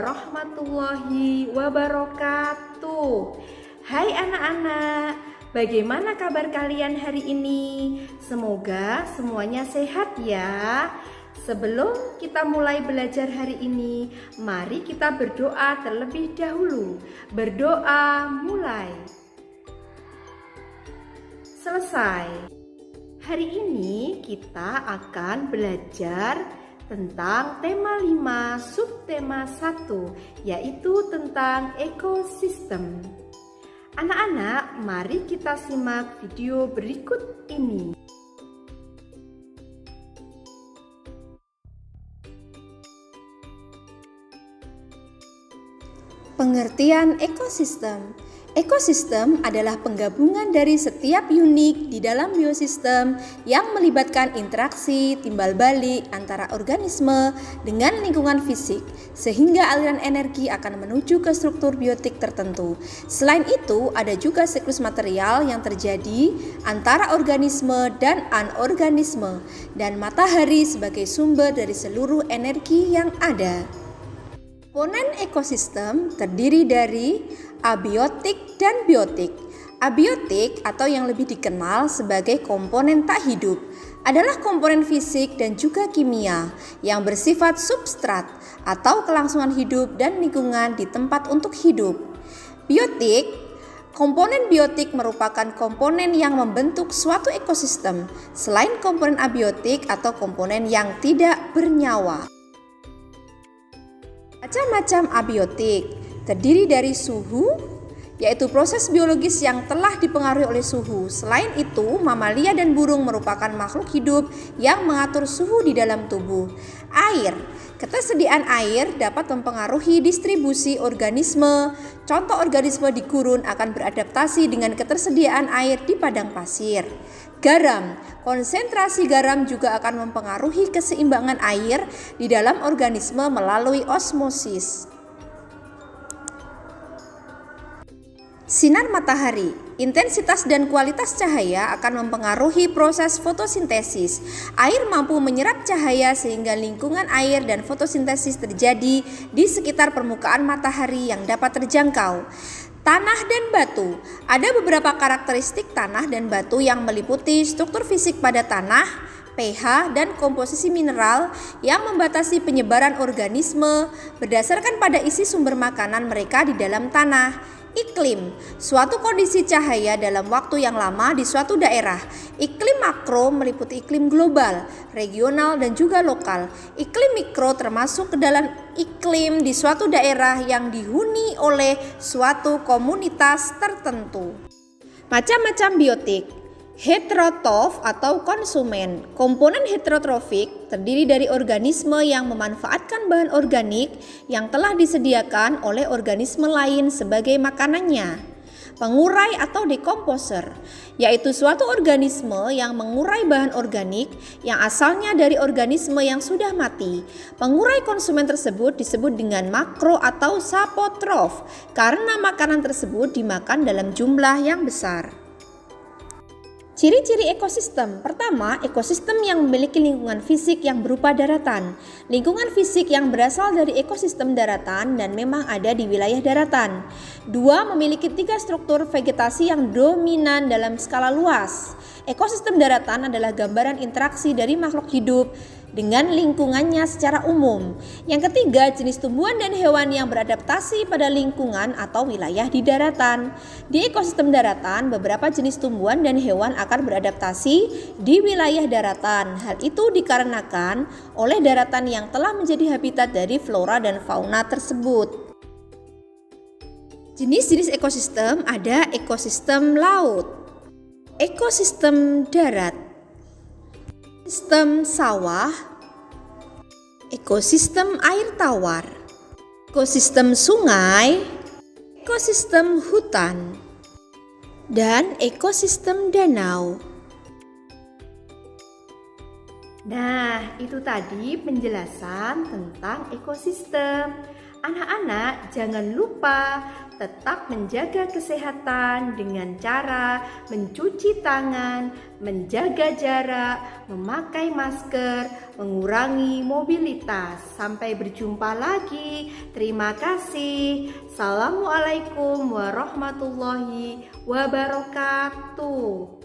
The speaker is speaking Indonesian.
warahmatullahi wabarakatuh. Hai anak-anak, bagaimana kabar kalian hari ini? Semoga semuanya sehat ya. Sebelum kita mulai belajar hari ini, mari kita berdoa terlebih dahulu. Berdoa mulai. Selesai. Hari ini kita akan belajar tentang tema 5 subtema 1, yaitu tentang ekosistem. Anak-anak, mari kita simak video berikut ini. Pengertian ekosistem. Ekosistem adalah penggabungan dari setiap unit di dalam biosistem yang melibatkan interaksi timbal balik antara organisme dengan lingkungan fisik, sehingga aliran energi akan menuju ke struktur biotik tertentu. Selain itu, ada juga siklus material yang terjadi antara organisme dan anorganisme, dan matahari sebagai sumber dari seluruh energi yang ada. Komponen ekosistem terdiri dari abiotik dan biotik. Abiotik atau yang lebih dikenal sebagai komponen tak hidup adalah komponen fisik dan juga kimia yang bersifat substrat atau kelangsungan hidup dan lingkungan di tempat untuk hidup. Biotik, komponen biotik merupakan komponen yang membentuk suatu ekosistem selain komponen abiotik atau komponen yang tidak bernyawa. Macam-macam abiotik terdiri dari suhu, yaitu proses biologis yang telah dipengaruhi oleh suhu. Selain itu, mamalia dan burung merupakan makhluk hidup yang mengatur suhu di dalam tubuh. Air, ketersediaan air dapat mempengaruhi distribusi organisme. Contoh organisme di gurun akan beradaptasi dengan ketersediaan air di padang pasir. Garam, konsentrasi garam juga akan mempengaruhi keseimbangan air di dalam organisme melalui osmosis. Sinar matahari, intensitas dan kualitas cahaya akan mempengaruhi proses fotosintesis. Air mampu menyerap cahaya sehingga lingkungan air dan fotosintesis terjadi di sekitar permukaan matahari yang dapat terjangkau. Tanah dan batu. Ada beberapa karakteristik tanah dan batu yang meliputi struktur fisik pada tanah, pH, dan komposisi mineral yang membatasi penyebaran organisme berdasarkan pada isi sumber makanan mereka di dalam tanah. Iklim, suatu kondisi cahaya dalam waktu yang lama di suatu daerah. Iklim makro meliputi iklim global, regional, dan juga lokal. Iklim mikro termasuk ke dalam iklim di suatu daerah yang dihuni oleh suatu komunitas tertentu. Macam-macam biotik. Heterotrof atau konsumen. Komponen heterotrofik terdiri dari organisme yang memanfaatkan bahan organik yang telah disediakan oleh organisme lain sebagai makanannya. Pengurai atau dekomposer, yaitu suatu organisme yang mengurai bahan organik yang asalnya dari organisme yang sudah mati. Pengurai konsumen tersebut disebut dengan makro atau sapotrof karena makanan tersebut dimakan dalam jumlah yang besar. Ciri-ciri ekosistem. Pertama, ekosistem yang memiliki lingkungan fisik yang berupa daratan. Lingkungan fisik yang berasal dari ekosistem daratan dan memang ada di wilayah daratan. 2. Memiliki 3 struktur vegetasi yang dominan dalam skala luas. Ekosistem daratan adalah gambaran interaksi dari makhluk hidup dengan lingkungannya secara umum. Yang ketiga, jenis tumbuhan dan hewan yang beradaptasi pada lingkungan atau wilayah di daratan. Di ekosistem daratan, beberapa jenis tumbuhan dan hewan akan beradaptasi di wilayah daratan. Hal itu dikarenakan oleh daratan yang telah menjadi habitat dari flora dan fauna tersebut. Jenis-jenis ekosistem ada ekosistem laut, ekosistem darat, ekosistem sawah, ekosistem air tawar, ekosistem sungai, ekosistem hutan, dan ekosistem danau. Nah, itu tadi penjelasan tentang ekosistem. Anak-anak, jangan lupa tetap menjaga kesehatan dengan cara mencuci tangan, menjaga jarak, memakai masker, mengurangi mobilitas. Sampai berjumpa lagi. Terima kasih. Assalamualaikum warahmatullahi wabarakatuh.